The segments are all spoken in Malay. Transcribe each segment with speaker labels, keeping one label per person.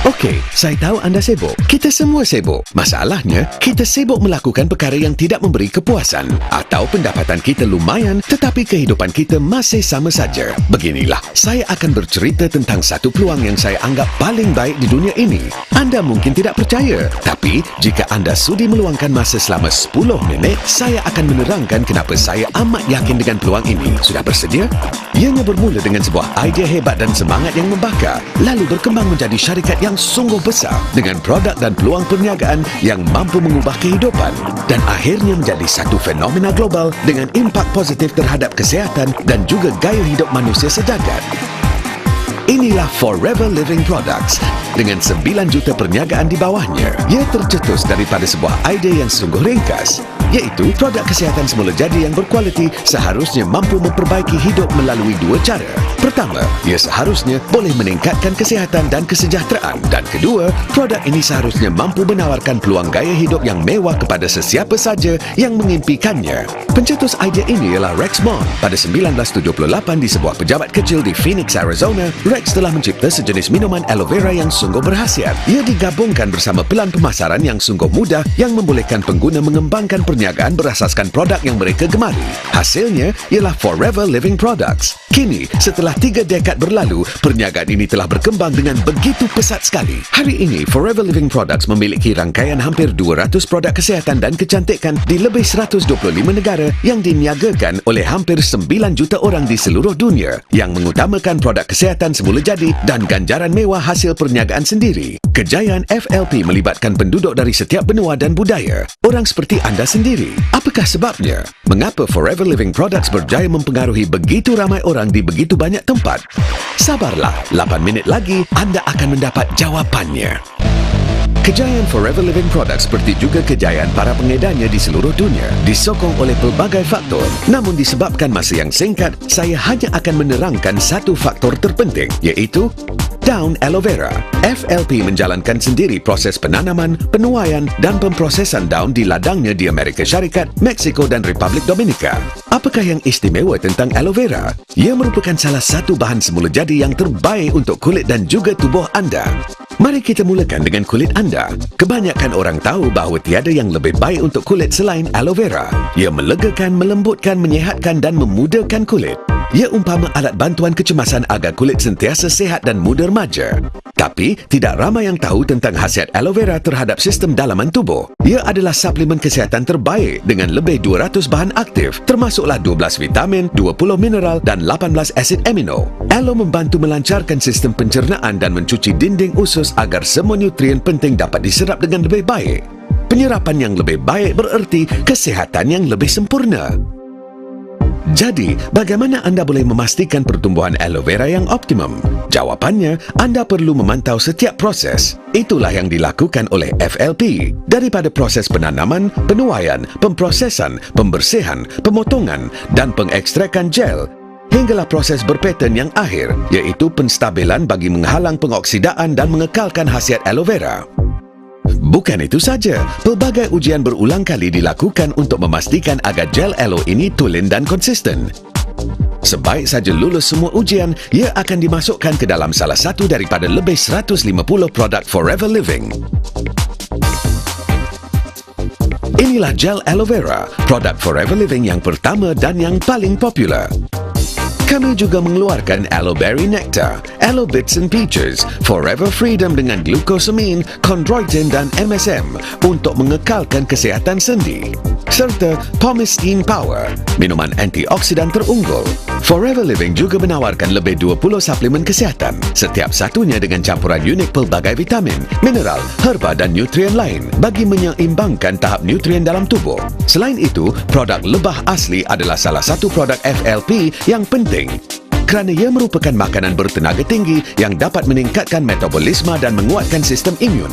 Speaker 1: Okey, saya tahu anda sibuk. Kita semua sibuk. Masalahnya, kita sibuk melakukan perkara yang tidak memberi kepuasan. Atau pendapatan kita lumayan tetapi kehidupan kita masih sama saja. Beginilah, saya akan bercerita tentang satu peluang yang saya anggap paling baik di dunia ini. Anda mungkin tidak percaya, tapi jika anda sudi meluangkan masa selama 10 minit, saya akan menerangkan kenapa saya amat yakin dengan peluang ini. Sudah bersedia? Ianya bermula dengan sebuah idea hebat dan semangat yang membakar, lalu berkembang menjadi syarikat yang sungguh besar dengan produk dan peluang perniagaan yang mampu mengubah kehidupan dan akhirnya menjadi satu fenomena global dengan impak positif terhadap kesihatan dan juga gaya hidup manusia sejagat. Inilah Forever Living Products dengan 9 juta perniagaan di bawahnya. Ia tercetus daripada sebuah idea yang sungguh ringkas, iaitu produk kesihatan semula jadi yang berkualiti seharusnya mampu memperbaiki hidup melalui 2 cara. Pertama, ia seharusnya boleh meningkatkan kesihatan dan kesejahteraan. Dan kedua, produk ini seharusnya mampu menawarkan peluang gaya hidup yang mewah kepada sesiapa saja yang mengimpikannya. Pencetus idea ini ialah Rex Mon. Pada 1978 di sebuah pejabat kecil di Phoenix, Arizona, Rex telah mencipta sejenis minuman aloe vera yang sungguh berkhasiat. Ia digabungkan bersama pelan pemasaran yang sungguh mudah yang membolehkan pengguna mengembangkan perniagaan berasaskan produk yang mereka gemari. Hasilnya ialah Forever Living Products. Kini, setelah 3 dekad berlalu, perniagaan ini telah berkembang dengan begitu pesat sekali. Hari ini, Forever Living Products memiliki rangkaian hampir 200 produk kesihatan dan kecantikan di lebih 125 negara yang diniagakan oleh hampir 9 juta orang di seluruh dunia yang mengutamakan produk kesihatan semula jadi dan ganjaran mewah hasil perniagaan sendiri. Kejayaan FLP melibatkan penduduk dari setiap benua dan budaya. Orang seperti anda sendiri. Apakah sebabnya? Mengapa Forever Living Products berjaya mempengaruhi begitu ramai orang di begitu banyak tempat? Sabarlah, 8 minit lagi anda akan mendapat jawapannya. Kejayaan Forever Living Products seperti juga kejayaan para pengedarnya di seluruh dunia disokong oleh pelbagai faktor. Namun disebabkan masa yang singkat, saya hanya akan menerangkan satu faktor terpenting, iaitu daun aloe vera. FLP menjalankan sendiri proses penanaman, penuaian dan pemprosesan daun di ladangnya di Amerika Syarikat, Meksiko dan Republik Dominika. Apakah yang istimewa tentang aloe vera? Ia merupakan salah satu bahan semula jadi yang terbaik untuk kulit dan juga tubuh anda. Mari kita mulakan dengan kulit anda. Kebanyakan orang tahu bahawa tiada yang lebih baik untuk kulit selain aloe vera. Ia melegakan, melembutkan, menyihatkan dan memudahkan kulit. Ia umpama alat bantuan kecemasan agar kulit sentiasa sihat dan muda remaja. Tapi, tidak ramai yang tahu tentang khasiat aloe vera terhadap sistem dalaman tubuh. Ia adalah suplemen kesihatan terbaik dengan lebih 200 bahan aktif, termasuklah 12 vitamin, 20 mineral dan 18 asid amino. Aloe membantu melancarkan sistem pencernaan dan mencuci dinding usus agar semua nutrien penting dapat diserap dengan lebih baik. Penyerapan yang lebih baik bererti kesihatan yang lebih sempurna. Jadi, bagaimana anda boleh memastikan pertumbuhan aloe vera yang optimum? Jawapannya, anda perlu memantau setiap proses. Itulah yang dilakukan oleh FLP. Daripada proses penanaman, penuaian, pemprosesan, pembersihan, pemotongan dan pengekstrakan gel, hinggalah proses berpattern yang akhir, iaitu penstabilan bagi menghalang pengoksidaan dan mengekalkan khasiat aloe vera. Bukan itu saja, pelbagai ujian berulang kali dilakukan untuk memastikan agar gel aloe ini tulen dan konsisten. Sebaik saja lulus semua ujian, ia akan dimasukkan ke dalam salah satu daripada lebih 150 produk Forever Living. Inilah gel aloe vera, produk Forever Living yang pertama dan yang paling popular. Kami juga mengeluarkan Aloe Berry Nectar, Aloe Bits and Peaches, Forever Freedom dengan glucosamine, chondroitin dan MSM untuk mengekalkan kesihatan sendi. Serta Pomistine Power, minuman antioksidan terunggul. Forever Living juga menawarkan lebih 20 suplemen kesihatan, setiap satunya dengan campuran unik pelbagai vitamin, mineral, herba dan nutrien lain bagi menyeimbangkan tahap nutrien dalam tubuh. Selain itu, produk lebah asli adalah salah satu produk FLP yang penting kerana ia merupakan makanan bertenaga tinggi yang dapat meningkatkan metabolisme dan menguatkan sistem imun.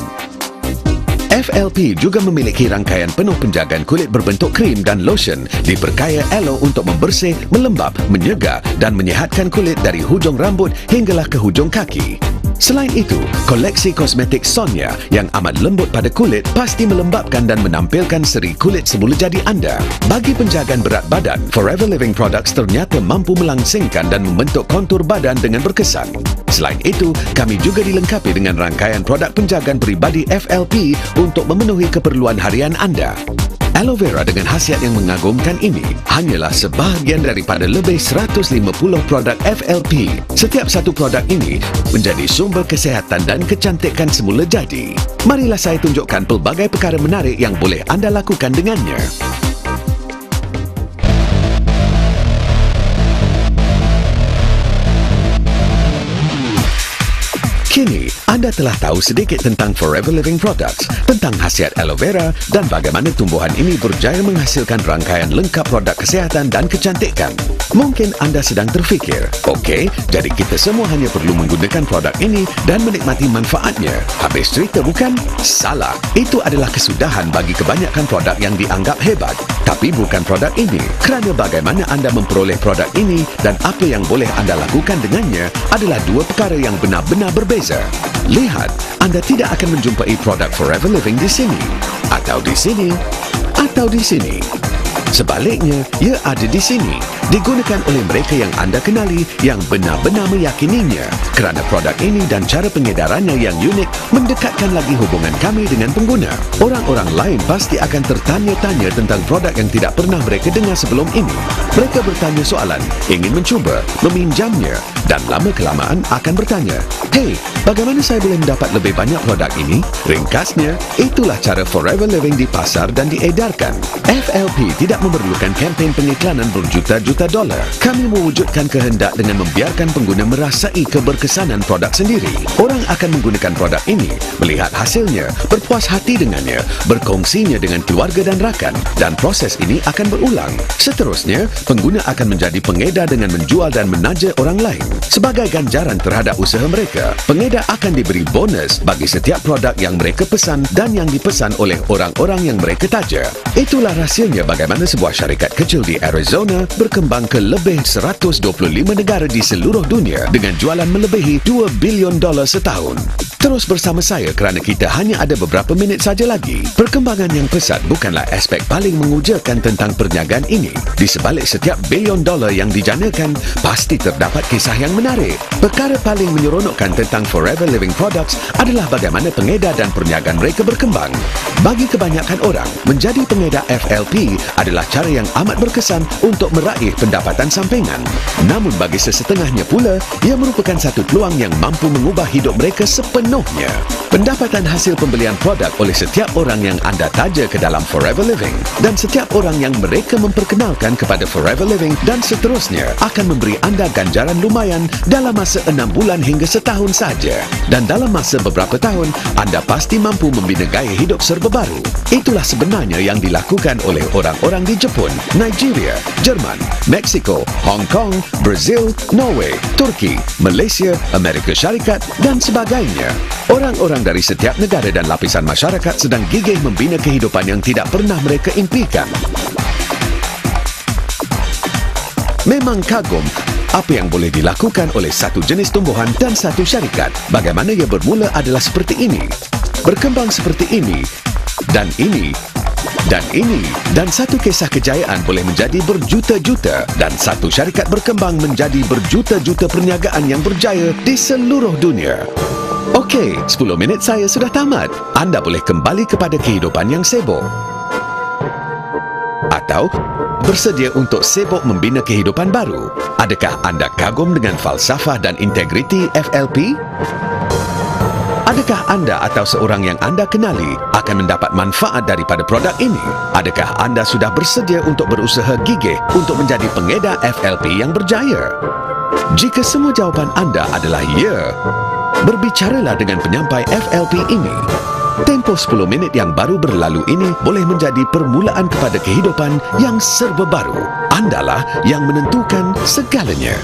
Speaker 1: FLP juga memiliki rangkaian penuh penjagaan kulit berbentuk krim dan lotion diperkaya aloe untuk membersih, melembap, menyegar dan menyihatkan kulit dari hujung rambut hinggalah ke hujung kaki. Selain itu, koleksi kosmetik Sonia yang amat lembut pada kulit pasti melembapkan dan menampilkan seri kulit semula jadi anda. Bagi penjagaan berat badan, Forever Living Products ternyata mampu melangsingkan dan membentuk kontur badan dengan berkesan. Selain itu, kami juga dilengkapi dengan rangkaian produk penjagaan peribadi FLP untuk memenuhi keperluan harian anda. Aloe vera dengan khasiat yang mengagumkan ini hanyalah sebahagian daripada lebih 150 produk FLP. Setiap satu produk ini menjadi sumber kesihatan dan kecantikan semula jadi. Marilah saya tunjukkan pelbagai perkara menarik yang boleh anda lakukan dengannya. Kini, anda telah tahu sedikit tentang Forever Living Products, tentang khasiat aloe vera dan bagaimana tumbuhan ini berjaya menghasilkan rangkaian lengkap produk kesihatan dan kecantikan. Mungkin anda sedang terfikir, okey, jadi kita semua hanya perlu menggunakan produk ini dan menikmati manfaatnya. Habis cerita bukan? Salah. Itu adalah kesudahan bagi kebanyakan produk yang dianggap hebat. Tapi bukan produk ini, kerana bagaimana anda memperoleh produk ini dan apa yang boleh anda lakukan dengannya adalah dua perkara yang benar-benar berbeza. Lihat, anda tidak akan menjumpai produk Forever Living di sini, atau di sini, atau di sini. Sebaliknya, ia ada di sini, digunakan oleh mereka yang anda kenali yang benar-benar meyakininya kerana produk ini dan cara pengedarannya yang unik mendekatkan lagi hubungan kami dengan pengguna. Orang-orang lain pasti akan tertanya-tanya tentang produk yang tidak pernah mereka dengar sebelum ini. Mereka bertanya soalan, ingin mencuba, meminjamnya dan lama-kelamaan akan bertanya, "Hey, bagaimana saya boleh mendapat lebih banyak produk ini?" Ringkasnya, itulah cara Forever Living di pasar dan diedarkan. FLP tidak memerlukan kempen pengiklanan berjuta-juta dolar. Kami mewujudkan kehendak dengan membiarkan pengguna merasai keberkesanan produk sendiri. Orang akan menggunakan produk ini, melihat hasilnya, berpuas hati dengannya, berkongsinya dengan keluarga dan rakan, dan proses ini akan berulang. Seterusnya, pengguna akan menjadi pengedar dengan menjual dan menaja orang lain. Sebagai ganjaran terhadap usaha mereka, pengedar akan diberi bonus bagi setiap produk yang mereka pesan dan yang dipesan oleh orang-orang yang mereka taja. Itulah rahsianya bagaimana sebuah syarikat kecil di Arizona berkembang ke lebih 125 negara di seluruh dunia dengan jualan melebihi $2 bilion setahun. Terus bersama saya kerana kita hanya ada beberapa minit saja lagi. Perkembangan yang pesat bukanlah aspek paling mengujakan tentang perniagaan ini. Di sebalik setiap $bilion yang dijanakan, pasti terdapat kisah yang menarik. Perkara paling menyeronokkan tentang Forever Living Products adalah bagaimana pengedar dan perniagaan mereka berkembang. Bagi kebanyakan orang, menjadi pengedar FLP adalah cara yang amat berkesan untuk meraih pendapatan sampingan. Namun bagi sesetengahnya pula, ia merupakan satu peluang yang mampu mengubah hidup mereka sepenuhnya. Pendapatan hasil pembelian produk oleh setiap orang yang anda taja ke dalam Forever Living dan setiap orang yang mereka memperkenalkan kepada Forever Living dan seterusnya akan memberi anda ganjaran lumayan dalam masa 6 bulan hingga setahun saja. Dan dalam masa beberapa tahun, anda pasti mampu membina gaya hidup serba baru. Itulah sebenarnya yang dilakukan oleh orang-orang di Jepun, Nigeria, Jerman, Meksiko, Hong Kong, Brazil, Norway, Turki, Malaysia, Amerika Syarikat dan sebagainya. Orang-orang dari setiap negara dan lapisan masyarakat sedang gigih membina kehidupan yang tidak pernah mereka impikan. Memang kagum apa yang boleh dilakukan oleh satu jenis tumbuhan dan satu syarikat. Bagaimana ia bermula adalah seperti ini, berkembang seperti ini, dan ini, dan ini, dan satu kisah kejayaan boleh menjadi berjuta-juta dan satu syarikat berkembang menjadi berjuta-juta perniagaan yang berjaya di seluruh dunia. Okey, 10 minit saya sudah tamat. Anda boleh kembali kepada kehidupan yang sibuk. Atau bersedia untuk sibuk membina kehidupan baru. Adakah anda kagum dengan falsafah dan integriti FLP? Adakah anda atau seorang yang anda kenali akan mendapat manfaat daripada produk ini? Adakah anda sudah bersedia untuk berusaha gigih untuk menjadi pengedar FLP yang berjaya? Jika semua jawapan anda adalah ya, berbicaralah dengan penyampai FLP ini. Tempoh 10 minit yang baru berlalu ini boleh menjadi permulaan kepada kehidupan yang serba baru. Andalah yang menentukan segalanya.